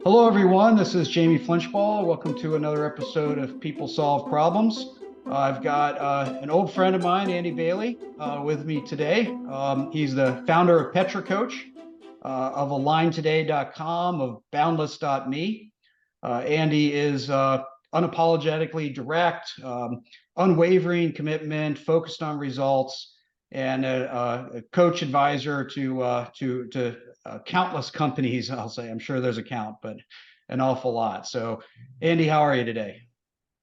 Hello, everyone. This is Jamie Flinchball. Welcome to another episode of People Solve Problems. I've got an old friend of mine, Andy Bailey, with me today. He's the founder of Petra Coach, of AlignToday.com, of Boundless.me. Andy is unapologetically direct, unwavering commitment, focused on results, and a coach advisor to countless companies. I'll say, I'm sure there's a count, but an awful lot. So, Andy, how are you today?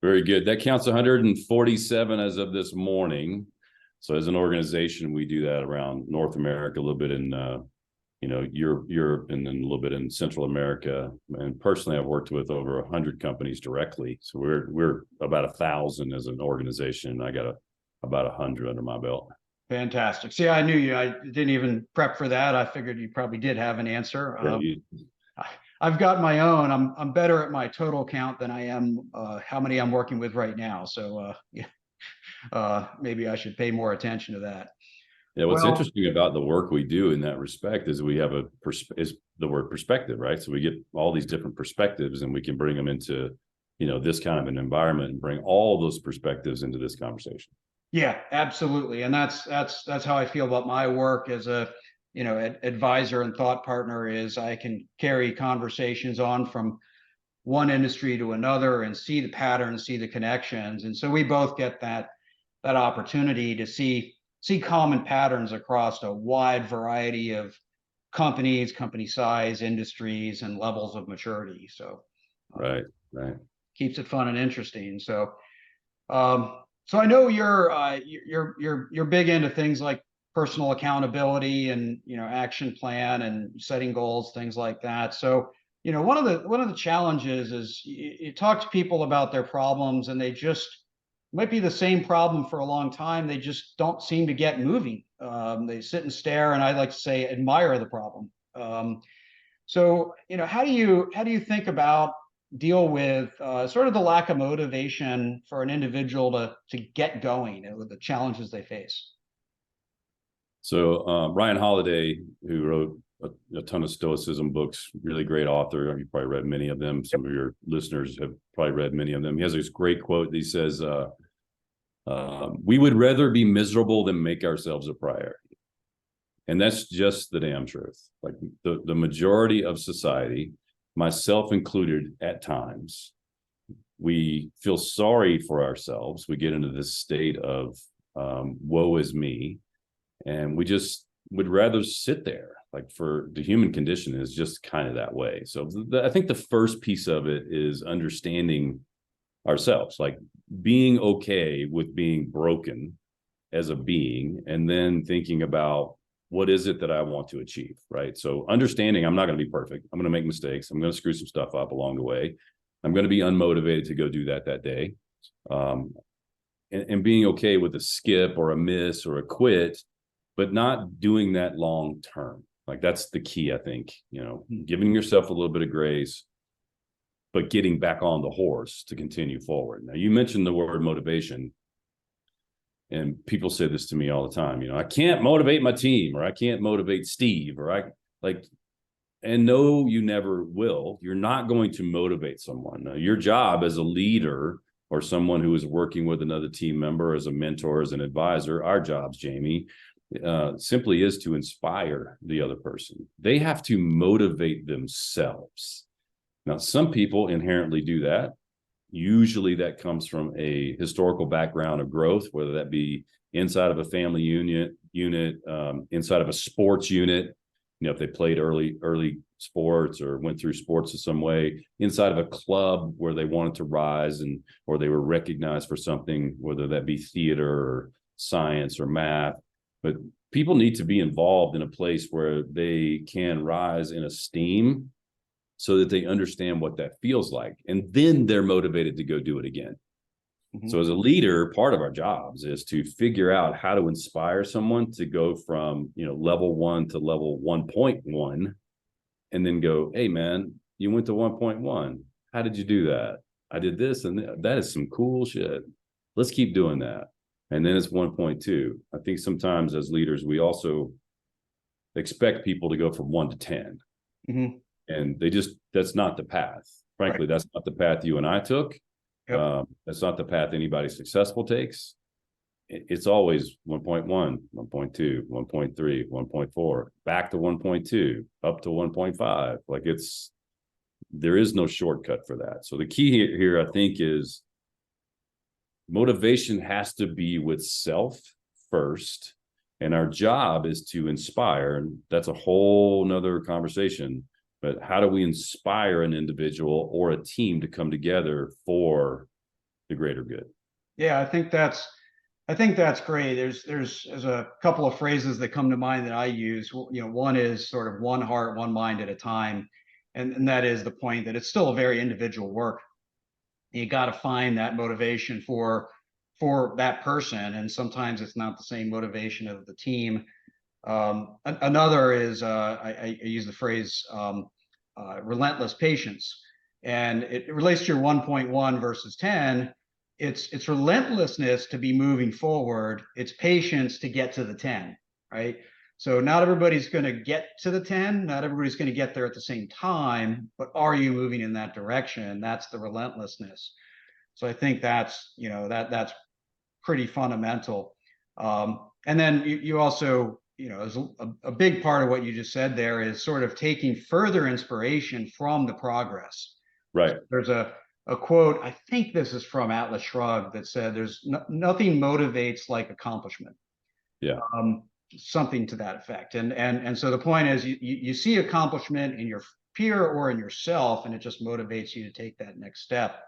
Very good. That counts 147 as of this morning. So as an organization, we do that around North America, a little bit in Europe, and then a little bit in Central America. And personally, I've worked with over 100 companies directly. So we're about 1,000 as an organization. I got about 100 under my belt. Fantastic. See, I knew you. I didn't even prep for that. I figured you probably did have an answer. I've got my own. I'm better at my total count than I am how many I'm working with right now. So maybe I should pay more attention to that. Yeah, what's interesting about the work we do in that respect is we have is the word perspective, right? So we get all these different perspectives and we can bring them into, this kind of an environment and bring all those perspectives into this conversation. Yeah, absolutely. And that's how I feel about my work as a, advisor and thought partner. Is I can carry conversations on from one industry to another and see the patterns, see the connections. And so we both get that opportunity to see common patterns across a wide variety of companies, company size, industries, and levels of maturity. So right. Keeps it fun and interesting. So I know you're big into things like personal accountability and action plan and setting goals, things like that. So one of the challenges is you talk to people about their problems and they just might be the same problem for a long time. They just don't seem to get moving. They sit and stare, and I like to say admire the problem. So how do you think about deal with sort of the lack of motivation for an individual to get going and with the challenges they face? So Ryan Holiday, who wrote a ton of Stoicism books, really great author. You've probably read many of them. Some of your listeners have probably read many of them. He has this great quote. He says, we would rather be miserable than make ourselves a priority. And that's just the damn truth. Like the majority of society, myself included at times, we feel sorry for ourselves. We get into this state of woe is me. And we just would rather sit there. Like, for the human condition is just kind of that way. So I think the first piece of it is understanding ourselves, like being okay with being broken as a being, and then thinking about what is it that I want to achieve, right? So understanding I'm not going to be perfect. I'm going to make mistakes. I'm going to screw some stuff up along the way. I'm going to be unmotivated to go do that day. And being okay with a skip or a miss or a quit, but not doing that long term. Like, that's the key, I think, giving yourself a little bit of grace, but getting back on the horse to continue forward. Now, you mentioned the word motivation, and people say this to me all the time. I can't motivate my team, or I can't motivate Steve, and no, you never will. You're not going to motivate someone. Now, your job as a leader or someone who is working with another team member, as a mentor, as an advisor, our jobs, Jamie, simply is to inspire the other person. They have to motivate themselves. Now, some people inherently do that. Usually that comes from a historical background of growth, whether that be inside of a family unit, inside of a sports unit, if they played early sports or went through sports in some way, inside of a club where they wanted to rise or they were recognized for something, whether that be theater or science or math. But people need to be involved in a place where they can rise in esteem so that they understand what that feels like. And then they're motivated to go do it again. Mm-hmm. So as a leader, part of our jobs is to figure out how to inspire someone to go from, level 1 to level 1.1, and then go, hey, man, you went to 1.1. How did you do that? I did this, and that is some cool shit. Let's keep doing that. And then it's 1.2. I think sometimes as leaders, we also expect people to go from 1 to 10. Mm-hmm. And that's not the path. Frankly, Right. that's not the path you and I took. Yep. That's not the path anybody successful takes. It's always 1.1, 1.2, 1.3, 1.4, back to 1.2, up to 1.5. Like there is no shortcut for that. So the key here, I think, is motivation has to be with self first. And our job is to inspire. And that's a whole nother conversation. But how do we inspire an individual or a team to come together for the greater good? Yeah, I think that's great. There's a couple of phrases that come to mind that I use. One is sort of one heart, one mind at a time. And that is the point that it's still a very individual work. You got to find that motivation for that person. And sometimes it's not the same motivation of the team. Another is I use the phrase relentless patience, and it relates to your 1.1 versus 10. It's relentlessness to be moving forward. It's patience to get to the 10, right? So not everybody's going to get to the 10. Not everybody's going to get there at the same time. But are you moving in that direction? That's the relentlessness. So I think that's pretty fundamental. And then you also, as a big part of what you just said there is sort of taking further inspiration from the progress. Right. There's a quote, I think this is from Atlas Shrugged, that said, "There's nothing motivates like accomplishment." Yeah. Something to that effect. And so the point is, you see accomplishment in your peer or in yourself, and it just motivates you to take that next step.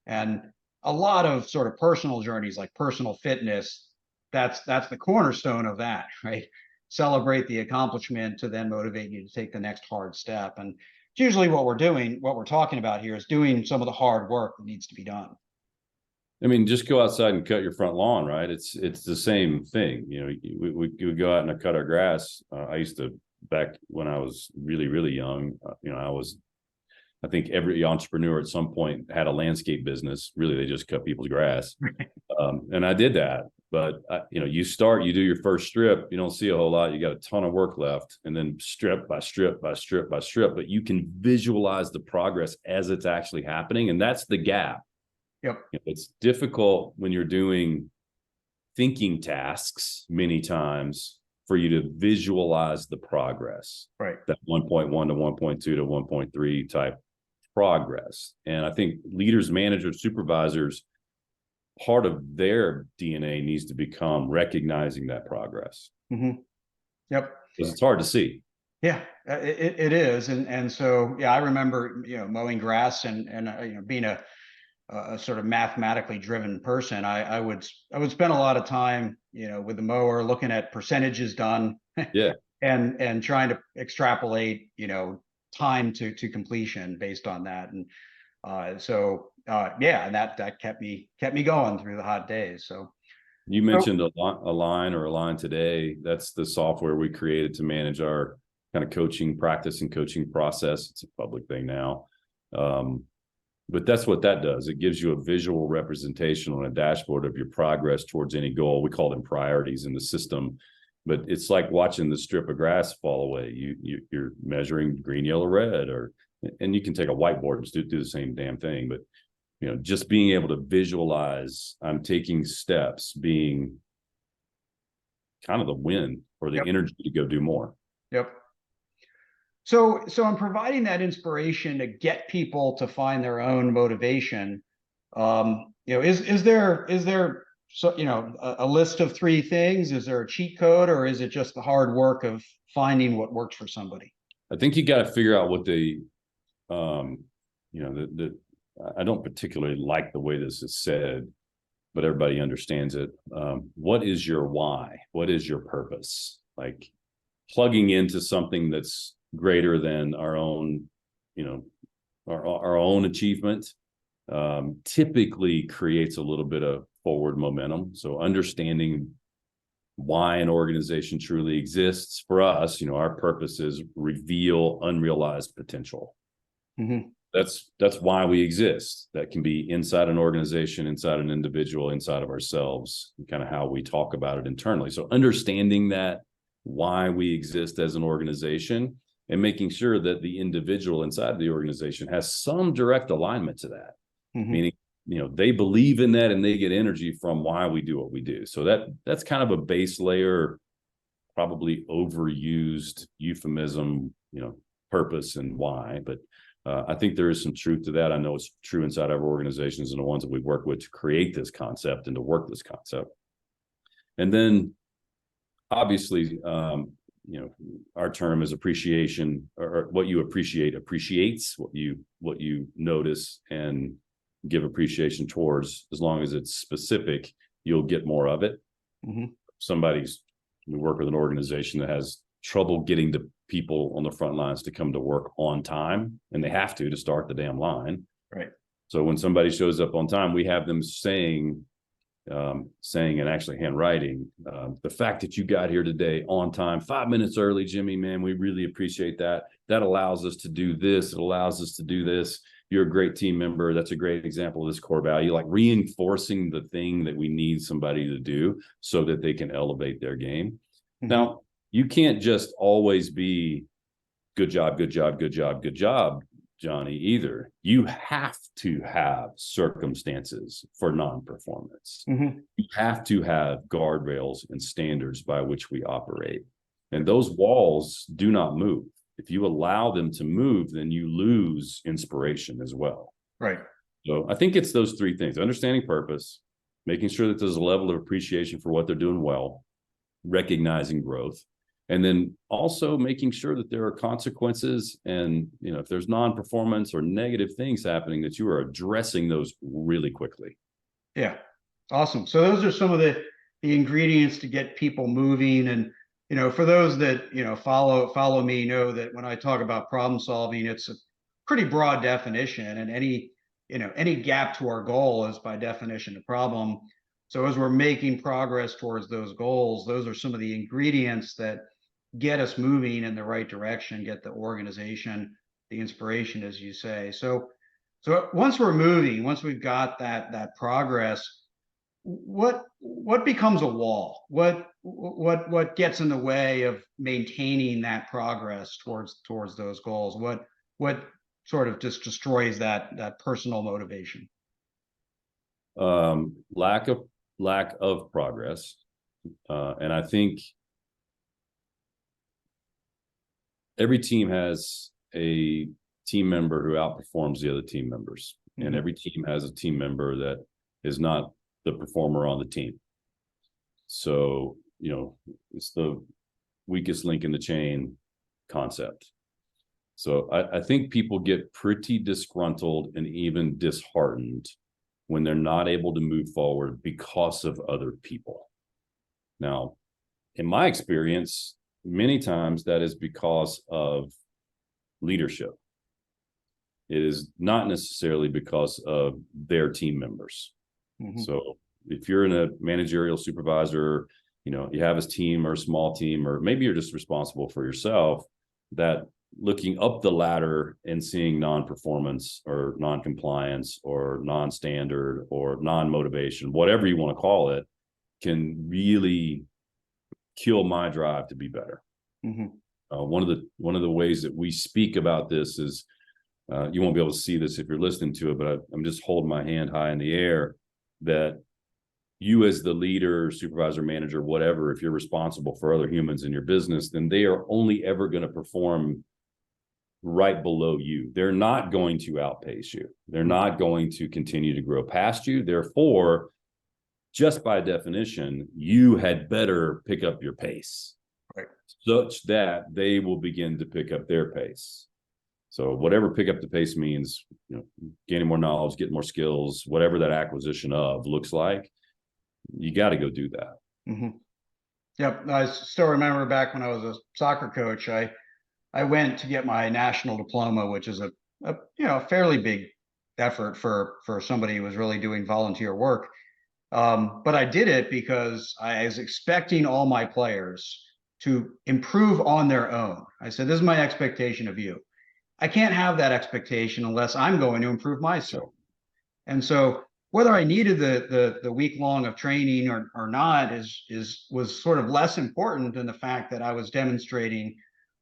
And a lot of sort of personal journeys, like personal fitness, that's the cornerstone of that, right? Celebrate the accomplishment to then motivate you to take the next hard step. And it's usually what we're talking about here is doing some of the hard work that needs to be done. I mean, just go outside and cut your front lawn, right? It's the same thing. We would go out and cut our grass. I used to, back when I was really, really young, I think every entrepreneur at some point had a landscape business. Really, they just cut people's grass. And I did that. But, you do your first strip, you don't see a whole lot. You got a ton of work left, and then strip by strip by strip by strip. But you can visualize the progress as it's actually happening. And that's the gap. Yep. It's difficult when you're doing thinking tasks many times for you to visualize the progress. Right. That 1.1 to 1.2 to 1.3 type progress. And I think leaders, managers, supervisors, part of their DNA needs to become recognizing that progress. Mm-hmm. Yep. Because it's hard to see. Yeah, it is. And so, yeah, I remember, mowing grass and being a sort of mathematically driven person. I would spend a lot of time, with the mower looking at percentages done. Yeah. and trying to extrapolate, time to completion based on that. And yeah, and that kept me going through the hot days. So you mentioned Align or Align Today. That's the software we created to manage our kind of coaching practice and coaching process. It's a public thing now. But that's what that does. It gives you a visual representation on a dashboard of your progress towards any goal. We call them priorities in the system, but it's like watching the strip of grass fall away. You're measuring green, yellow, red, and you can take a whiteboard and do the same damn thing. But just being able to visualize, I'm taking steps, being kind of the win or the energy to go do more. Yep. So I'm providing that inspiration to get people to find their own motivation. Is there a list of 3 things? Is there a cheat code, or is it just the hard work of finding what works for somebody? I think you got to figure out what I don't particularly like the way this is said, but everybody understands it. What is your why? What is your purpose? Like plugging into something that's greater than our own, our own achievement, typically creates a little bit of forward momentum. So understanding why an organization truly exists for us, our purpose is reveal unrealized potential. Mm-hmm. That's why we exist. That can be inside an organization, inside an individual, inside of ourselves, and kind of how we talk about it internally. So understanding that why we exist as an organization and making sure that the individual inside the organization has some direct alignment to that. Meaning, they believe in that and they get energy from why we do what we do. So that's kind of a base layer, probably overused euphemism, purpose and why, but I think there is some truth to that. I know it's true inside our organizations and the ones that we work with to create this concept and to work this concept. And then obviously, our term is appreciation, or what you appreciate appreciates what you notice and give appreciation towards. As long as it's specific, you'll get more of it. We work with an organization that has trouble getting the people on the front lines to come to work on time, and they have to start the damn line. Right. So when somebody shows up on time, we have them saying and actually handwriting, the fact that you got here today on time, 5 minutes early, Jimmy, man, we really appreciate that. That allows us to do this. It allows us to do this. You're a great team member. That's a great example of this core value, like reinforcing the thing that we need somebody to do so that they can elevate their game. Now, you can't just always be good job, good job, good job, good job, Johnny, either. You have to have circumstances for non-performance. You have to have guardrails and standards by which we operate. And those walls do not move. If you allow them to move, then you lose inspiration as well. Right. So I think it's those three things: understanding purpose, making sure that there's a level of appreciation for what they're doing well, recognizing growth, and then also making sure that there are consequences. And, if there's non-performance or negative things happening, that you are addressing those really quickly. Yeah. Awesome. So those are some of the ingredients to get people moving. And, for those that, follow me, know that when I talk about problem solving, it's a pretty broad definition, and any gap to our goal is by definition a problem. So as we're making progress towards those goals, those are some of the ingredients that get us moving in the right direction, get the organization, the inspiration, as you say. So once we're moving, once we've got that progress, what becomes a wall? What gets in the way of maintaining that progress towards those goals? What sort of just destroys that personal motivation? Lack of progress. And I think every team has a team member who outperforms the other team members. And every team has a team member that is not the performer on the team. So, it's the weakest link in the chain concept. So I think people get pretty disgruntled and even disheartened when they're not able to move forward because of other people. Now, in my experience, many times that is because of leadership. It is not necessarily because of their team members. So if you're in a managerial supervisor, you have a team or a small team, or maybe you're just responsible for yourself, that looking up the ladder and seeing non-performance or non-compliance or non-standard or non-motivation, whatever you want to call it, can really kill my drive to be better. One of the ways that we speak about this is, you won't be able to see this if you're listening to it, but I'm just holding my hand high in the air, that you as the leader, supervisor, manager, whatever, if you're responsible for other humans in your business, then they are only ever going to perform right below you. They're not going to outpace you. They're not going to continue to grow past you. Therefore, just by definition, you had better pick up your pace, right, such that they will begin to pick up their pace. So whatever pick up the pace means, gaining more knowledge, getting more skills, whatever that acquisition of looks like, you got to go do that. Yep. I still remember back when I was a soccer coach, I went to get my national diploma, which is a fairly big effort for somebody who was really doing volunteer work. But I did it because I was expecting all my players to improve on their own. I said, this is my expectation of you. I can't have that expectation unless I'm going to improve myself. And so whether I needed the week long of training or not was sort of less important than the fact that I was demonstrating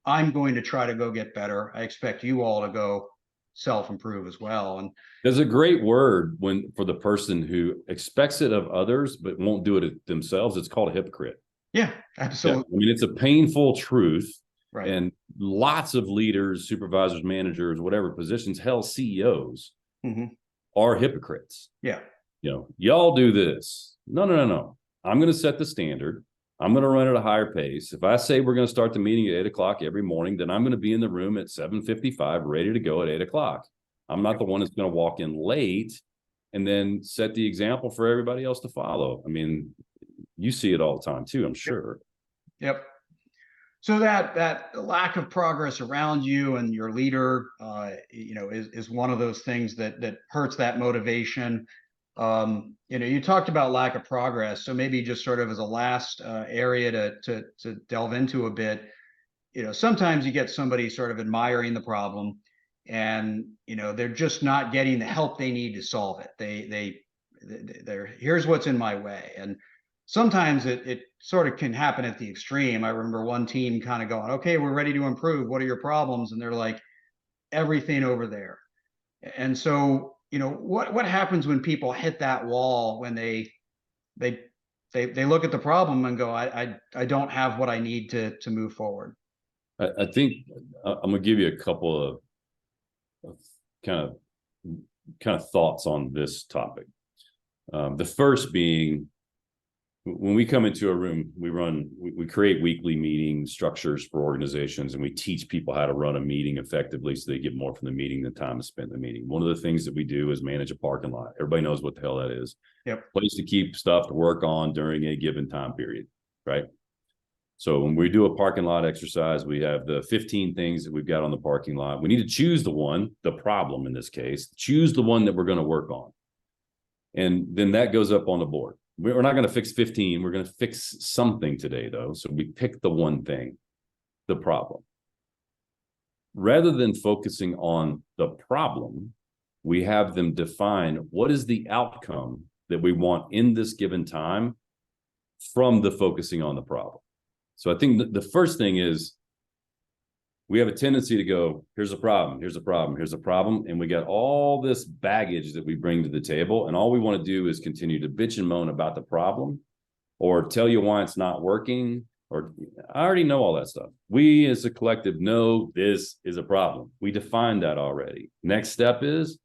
I'm going to try to go get better. I expect you all to go self-improve as well. And there's a great word when for the person who expects it of others but won't do it themselves. It's called a hypocrite. yeah, Yeah, absolutely. I mean, it's a painful truth. Right. And lots of leaders, supervisors, managers, whatever positions, hell, CEOs are hypocrites. Yeah. You know, y'all do this. No. I'm going to set the standard. I'm going to run at a higher pace. If I say we're going to start the meeting at 8:00 every morning, then I'm going to be in the room at 7:55, ready to go at 8:00. I'm not the one that's going to walk in late and then set the example for everybody else to follow. I mean, you see it all the time too, I'm sure. Yep. So that lack of progress around you and your leader, is one of those things that hurts that motivation. You talked about lack of progress, so maybe just sort of as a last area to delve into a bit. Sometimes you get somebody sort of admiring the problem, and they're just not getting the help they need to solve it. They're here's what's in my way, and sometimes it sort of can happen at the extreme. I remember one team kind of going, okay, we're ready to improve. What are your problems? And they're like, everything over there. And so, what happens when people hit that wall when they look at the problem and go, I don't have what I need to move forward. I think I'm going to give you a couple of kind of thoughts on this topic. The first being, when we come into a room, we create weekly meeting structures for organizations, and we teach people how to run a meeting effectively so they get more from the meeting than time to spend in the meeting. One of the things that we do is manage a parking lot. Everybody knows what the hell that is. Yep. Place to keep stuff to work on during a given time period, right? So when we do a parking lot exercise, we have the 15 things that we've got on the parking lot. We need to choose the problem in this case, choose the one that we're going to work on. And then that goes up on the board. We're not going to fix 15. We're going to fix something today, though. So we pick the one thing, the problem. Rather than focusing on the problem, we have them define what is the outcome that we want in this given time from the focusing on the problem. So I think the first thing is we have a tendency to go, here's a problem, here's a problem, here's a problem. And we got all this baggage that we bring to the table. And all we want to do is continue to bitch and moan about the problem or tell you why it's not working. Or I already know all that stuff. We as a collective know this is a problem. We defined that already. Next step is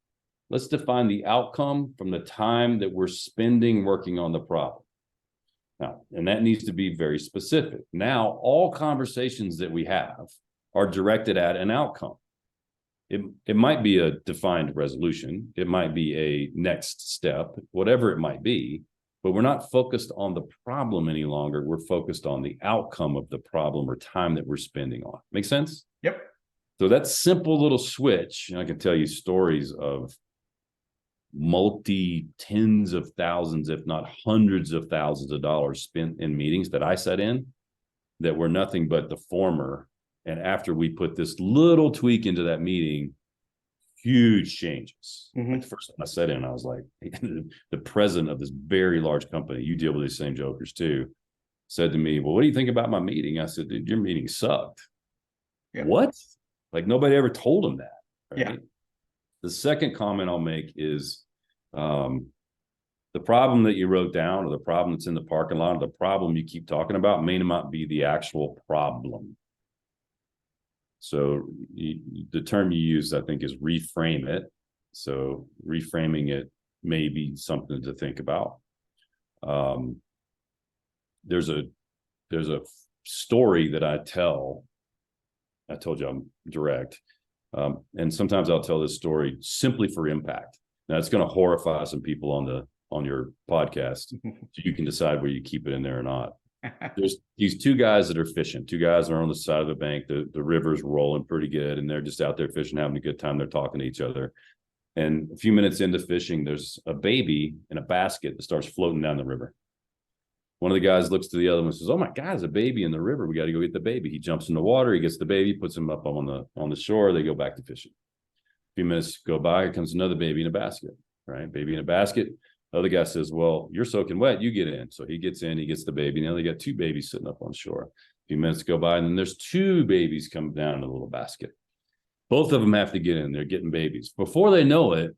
let's define the outcome from the time that we're spending working on the problem. Now, and that needs to be very specific. Now, all conversations that we have are directed at an outcome. It might be a defined resolution. It might be a next step, whatever it might be, but we're not focused on the problem any longer. We're focused on the outcome of the problem or time that we're spending on. Make sense? Yep. So that simple little switch, and I can tell you stories of tens of thousands, if not hundreds of thousands of dollars spent in meetings that I sat in that were nothing but the former. And after we put this little tweak into that meeting, huge changes. Like the first time I sat in, I was like, the president of this very large company, you deal with these same jokers too, said to me, well, what do you think about my meeting? I said, dude, your meeting sucked. Yeah. What? Like nobody ever told him that. Right? Yeah. The second comment I'll make is the problem that you wrote down or the problem that's in the parking lot or the problem you keep talking about may not be the actual problem. So the term you use, I think, is reframe it. So reframing it may be something to think about. There's a story that I tell. I told you I'm direct. And sometimes I'll tell this story simply for impact. Now it's going to horrify some people on your podcast. So you can decide whether you keep it in there or not. There's these two guys that are fishing. Two guys are on the side of the bank. The river's rolling pretty good, and they're just out there fishing, having a good time. They're talking to each other. And a few minutes into fishing, there's a baby in a basket that starts floating down the river. One of the guys looks to the other one and says, "Oh my God, there's a baby in the river. We got to go get the baby." He jumps in the water. He gets the baby, puts him up on the shore. They go back to fishing. A few minutes go by. Here comes another baby in a basket. Right, baby in a basket. The other guy says, "Well, you're soaking wet. You get in." So he gets in. He gets the baby. Now they got two babies sitting up on shore. A few minutes go by, and then there's 2 babies come down in a little basket. Both of them have to get in. They're getting babies. Before they know it,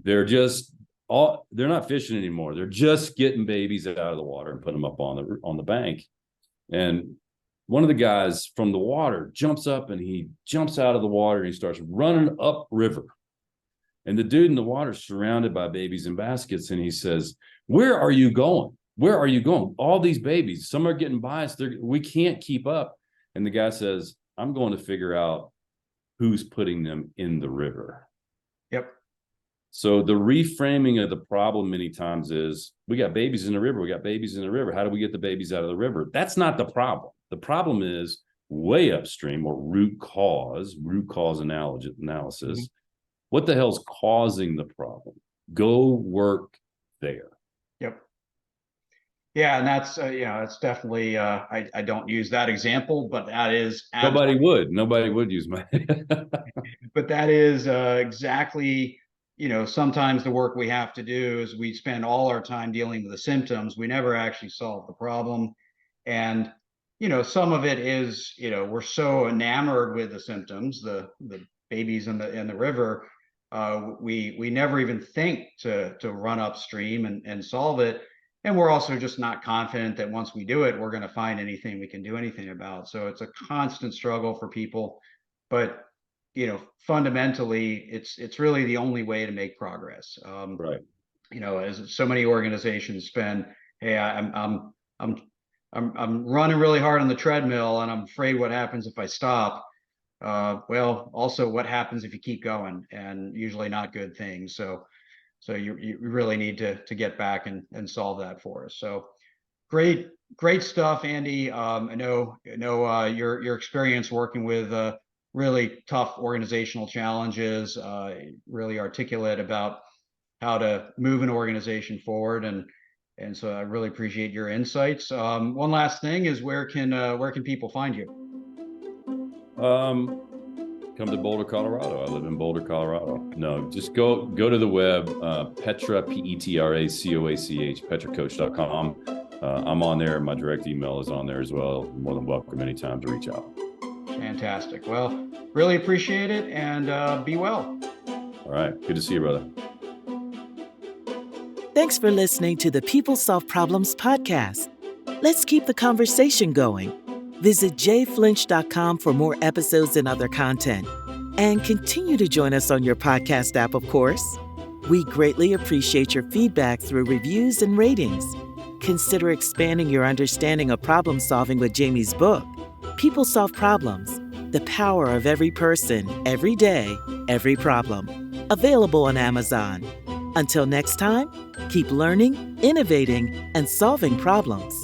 they're not fishing anymore. They're just getting babies out of the water and putting them up on the bank. And one of the guys from the water jumps up, and he jumps out of the water, and he starts running up river. And the dude in the water is surrounded by babies in baskets. And he says, "Where are you going? Where are you going? All these babies, some are getting by us. We can't keep up." And the guy says, "I'm going to figure out who's putting them in the river." Yep. So the reframing of the problem many times is, we got babies in the river. We got babies in the river. How do we get the babies out of the river? That's not the problem. The problem is way upstream, or root cause analysis. Mm-hmm. What the hell's causing the problem? Go work there. Yep. Yeah, and that's it's definitely I don't use that example, but that is nobody would use my but that is exactly, sometimes the work we have to do is we spend all our time dealing with the symptoms. We never actually solve the problem. And some of it is, we're so enamored with the symptoms, the babies in the river, we never even think to run upstream and solve it. And we're also just not confident that once we do it, we're going to find anything we can do anything about. So it's a constant struggle for people. But, fundamentally, it's really the only way to make progress. Right. As so many organizations spend, hey, I'm running really hard on the treadmill, and I'm afraid what happens if I stop. Well, also what happens if you keep going, and usually not good things. So you really need to get back and solve that for us. So great stuff, Andy. I know your experience working with really tough organizational challenges, really articulate about how to move an organization forward, and so I really appreciate your insights. One last thing is, where can people find you? Come to Boulder, Colorado. I live in Boulder, Colorado. No, just go to the web, Petra, Petracoach, petracoach.com. I'm on there. My direct email is on there as well. You're more than welcome anytime to reach out. Fantastic. Well, really appreciate it, and be well. All right. Good to see you, brother. Thanks for listening to the People Solve Problems podcast. Let's keep the conversation going. Visit jflinch.com for more episodes and other content. And continue to join us on your podcast app, of course. We greatly appreciate your feedback through reviews and ratings. Consider expanding your understanding of problem solving with Jamie's book, People Solve Problems: The Power of Every Person, Every Day, Every Problem. Available on Amazon. Until next time, keep learning, innovating, and solving problems.